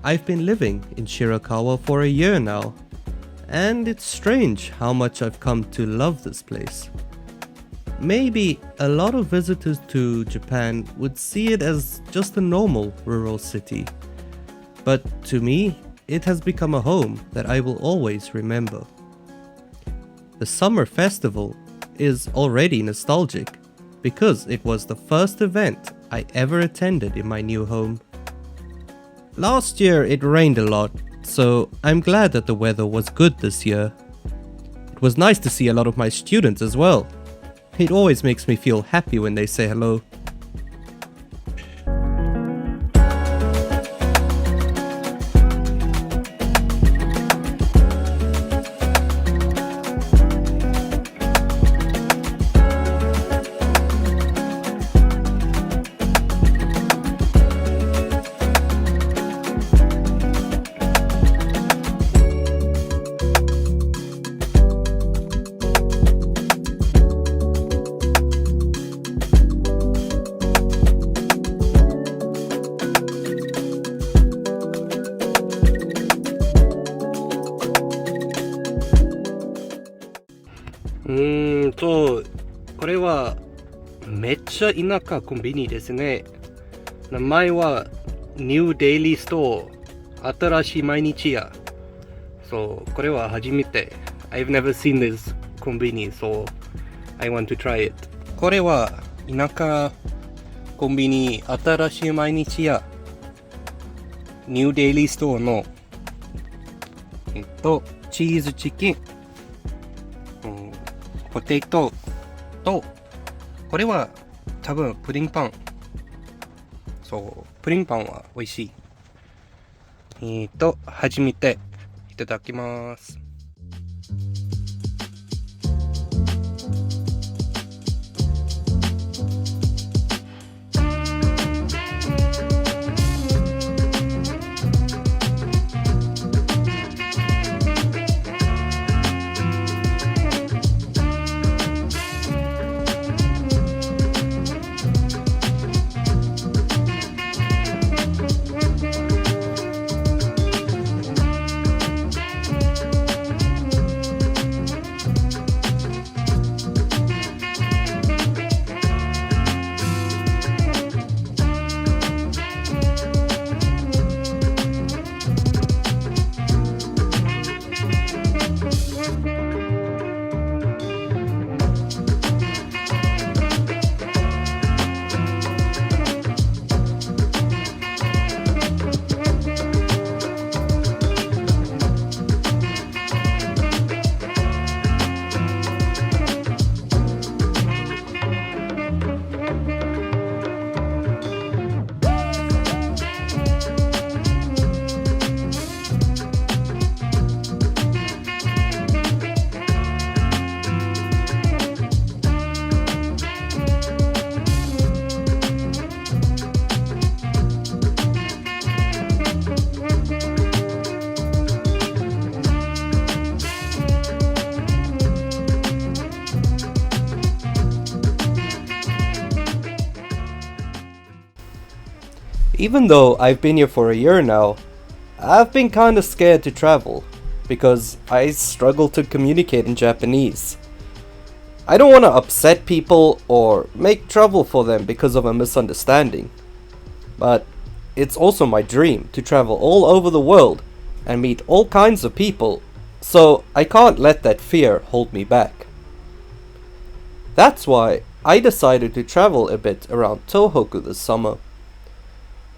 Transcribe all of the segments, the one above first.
I've been living in Shirakawa for a year now, and it's strange how much I've come to love this place. Maybe a lot of visitors to Japan would see it as just a normal rural city, but to me, it has become a home that I will always remember. The summer festival is already nostalgic because it was the first event I ever attended in my new home. Last year it rained a lot, so I'm glad that the weather was good this year. It was nice to see a lot of my students as well. It always makes me feel happy when they say hello.うこれはめっちゃ田舎コンビニですね。名前はニューデイリーストア、新しい毎日屋。そう、これは初めて。I've never seen this コンビニ、so I want to try it。これは田舎コンビニ、新しい毎日屋。ニューデイリーストアのチーズチキン。ポテトと、これは多分プリンパン。そう、プリンパンは美味しい。初めていただきます。Even though I've been here for a year now, I've been kinda scared to travel, because I struggle to communicate in Japanese. I don't want to upset people or make trouble for them because of a misunderstanding. But it's also my dream to travel all over the world and meet all kinds of people, so I can't let that fear hold me back. That's why I decided to travel a bit around Tohoku this summer.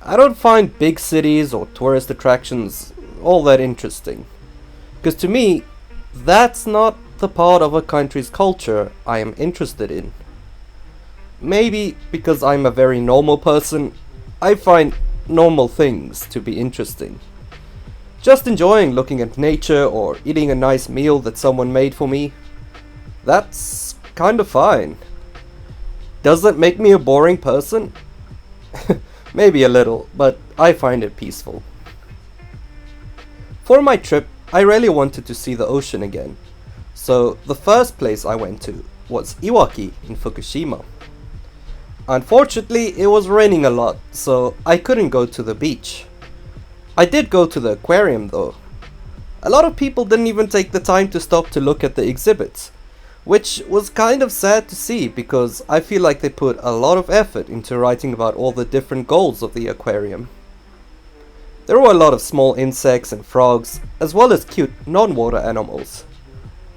I don't find big cities or tourist attractions all that interesting, because to me, that's not the part of a country's culture I am interested in. Maybe because I'm a very normal person, I find normal things to be interesting. Just enjoying looking at nature or eating a nice meal that someone made for me, that's kinda fine. Does that make me a boring person? Maybe a little, but I find it peaceful. For my trip, I really wanted to see the ocean again, so the first place I went to was Iwaki in Fukushima. Unfortunately, it was raining a lot, so I couldn't go to the beach. I did go to the aquarium though. A lot of people didn't even take the time to stop to look at the exhibits, which was kind of sad to see because I feel like they put a lot of effort into writing about all the different goals of the aquarium. There were a lot of small insects and frogs, as well as cute non-water animals.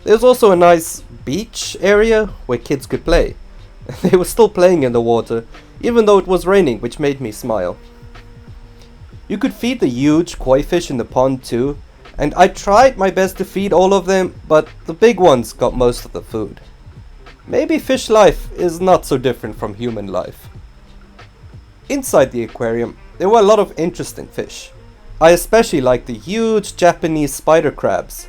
There was also a nice beach area where kids could play. They were still playing in the water, even though it was raining, which made me smile. You could feed the huge koi fish in the pond too, and I tried my best to feed all of them, but the big ones got most of the food. Maybe fish life is not so different from human life. Inside the aquarium, there were a lot of interesting fish. I especially liked the huge Japanese spider crabs.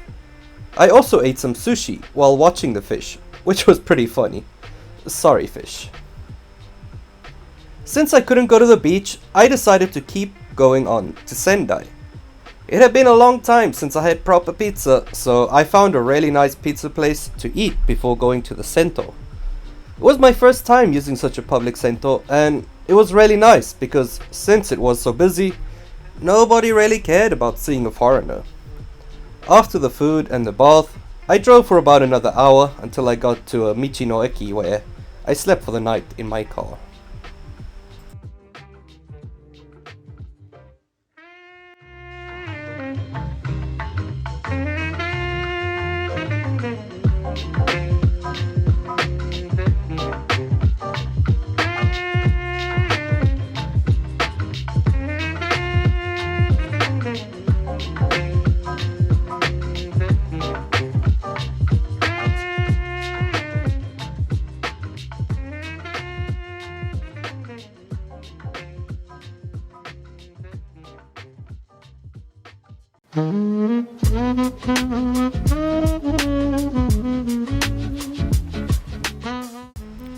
I also ate some sushi while watching the fish, which was pretty funny. Sorry, fish. Since I couldn't go to the beach, I decided to keep going on to Sendai. It had been a long time since I had proper pizza, so I found a really nice pizza place to eat before going to the Sento. It was my first time using such a public Sento, and it was really nice because since it was so busy, nobody really cared about seeing a foreigner. After the food and the bath, I drove for about another hour until I got to a Michino Eki where I slept for the night in my car.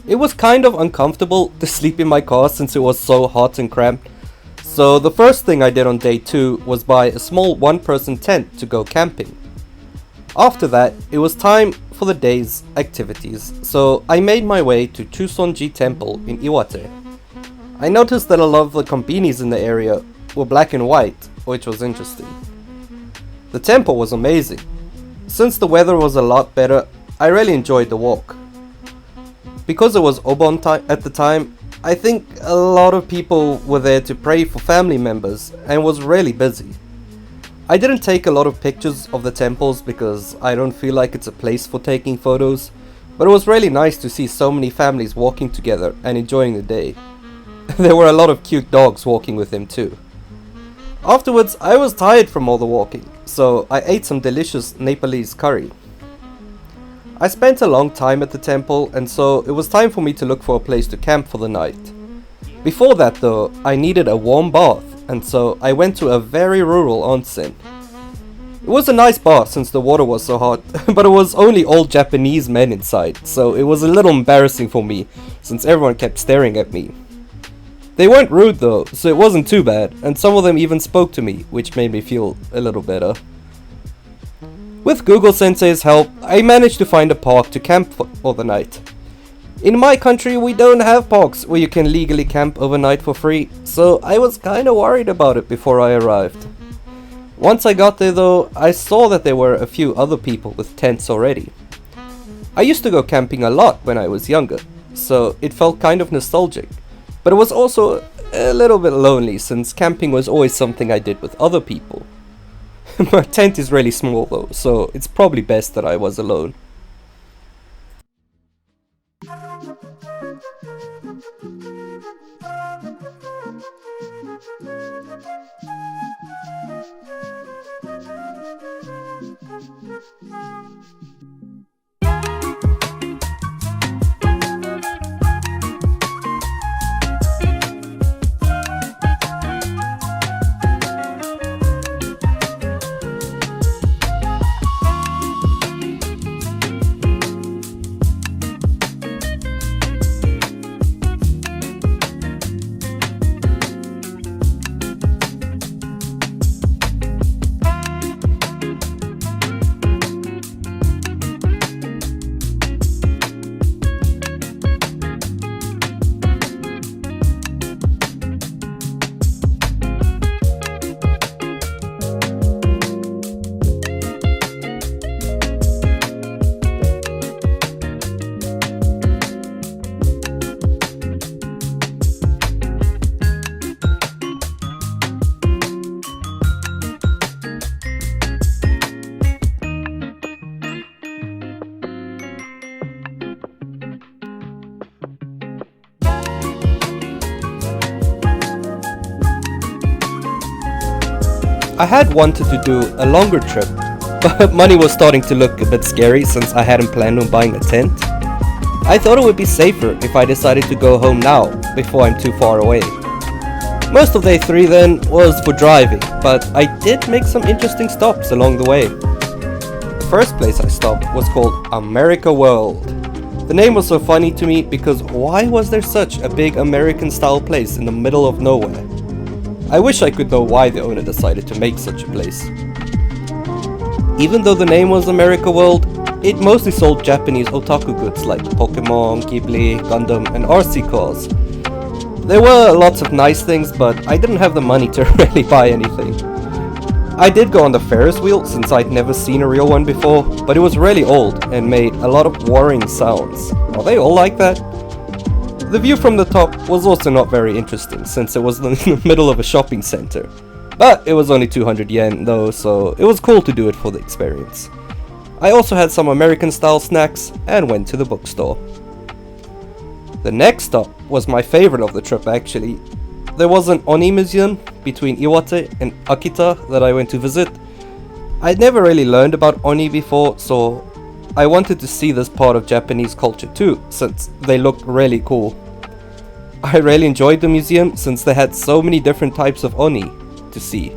It was kind of uncomfortable to sleep in my car since it was so hot and cramped, so the first thing I did on day 2 was buy a small one-person tent to go camping. After that, it was time for the day's activities, so I made my way to Chusonji Temple in Iwate. I noticed that a lot of the konbinis in the area were black and white, which was interesting. The temple was amazing. Since the weather was a lot better, I really enjoyed the walk. Because it was Obon at the time, I think a lot of people were there to pray for family members and was really busy. I didn't take a lot of pictures of the temples because I don't feel like it's a place for taking photos, but it was really nice to see so many families walking together and enjoying the day. There were a lot of cute dogs walking with them too. Afterwards, I was tired from all the walking, so I ate some delicious Nepalese curry. I spent a long time at the temple, and so it was time for me to look for a place to camp for the night. Before that though, I needed a warm bath, and so I went to a very rural onsen. It was a nice bath since the water was so hot, but it was only all Japanese men inside, so it was a little embarrassing for me since everyone kept staring at me. They weren't rude though, so it wasn't too bad, and some of them even spoke to me, which made me feel a little better. With Google Sensei's help, I managed to find a park to camp for the night. In my country, we don't have parks where you can legally camp overnight for free, so I was kinda worried about it before I arrived. Once I got there though, I saw that there were a few other people with tents already. I used to go camping a lot when I was younger, so it felt kind of nostalgic, but it was also a little bit lonely since camping was always something I did with other people. My tent is really small though, so it's probably best that I was alone. I had wanted to do a longer trip, but money was starting to look a bit scary since I hadn't planned on buying a tent. I thought it would be safer if I decided to go home now, before I'm too far away. Most of day 3 then was for driving, but I did make some interesting stops along the way. The first place I stopped was called America World. The name was so funny to me because why was there such a big American style place in the middle of nowhere? I wish I could know why the owner decided to make such a place. Even though the name was America World, it mostly sold Japanese otaku goods like Pokemon, Ghibli, Gundam and RC cars. There were lots of nice things, but I didn't have the money to really buy anything. I did go on the Ferris wheel since I'd never seen a real one before, but it was really old and made a lot of whirring sounds. Are they all like that? The view from the top was also not very interesting since it was in the middle of a shopping center. But it was only 200 yen though, so it was cool to do it for the experience. I also had some American style snacks and went to the bookstore. The next stop was my favorite of the trip actually. There was an Oni museum between Iwate and Akita that I went to visit. I'd never really learned about Oni before, so I wanted to see this part of Japanese culture too, since they looked really cool. I really enjoyed the museum since they had so many different types of Oni to see.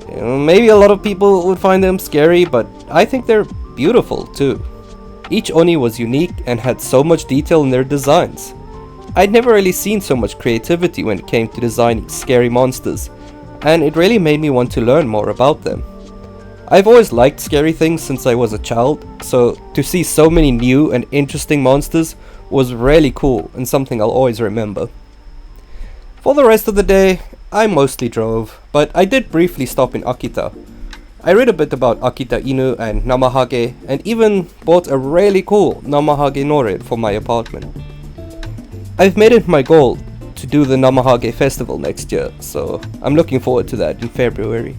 Maybe a lot of people would find them scary, but I think they're beautiful too. Each Oni was unique and had so much detail in their designs. I'd never really seen so much creativity when it came to designing scary monsters, and it really made me want to learn more about them. I've always liked scary things since I was a child, so to see so many new and interesting monsters was really cool and something I'll always remember. For the rest of the day, I mostly drove, but I did briefly stop in Akita. I read a bit about Akita Inu and Namahage, and even bought a really cool Namahage Norid for my apartment. I've made it my goal to do the Namahage festival next year, so I'm looking forward to that in February.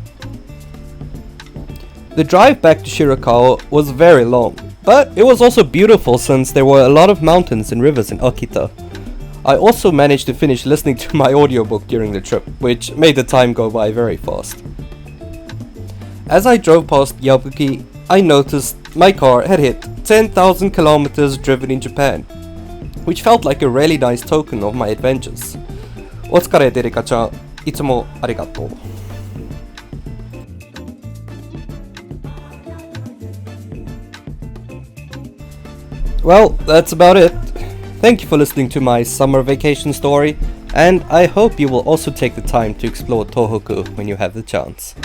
The drive back to Shirakawa was very long, but it was also beautiful since there were a lot of mountains and rivers in Akita. I also managed to finish listening to my audiobook during the trip, which made the time go by very fast. As I drove past Yabuki, I noticed my car had hit 10,000 kilometers driven in Japan, which felt like a really nice token of my adventures. Otsukare Dereka-chan, itsumo arigatou. Well, that's about it. Thank you for listening to my summer vacation story, and I hope you will also take the time to explore Tohoku when you have the chance.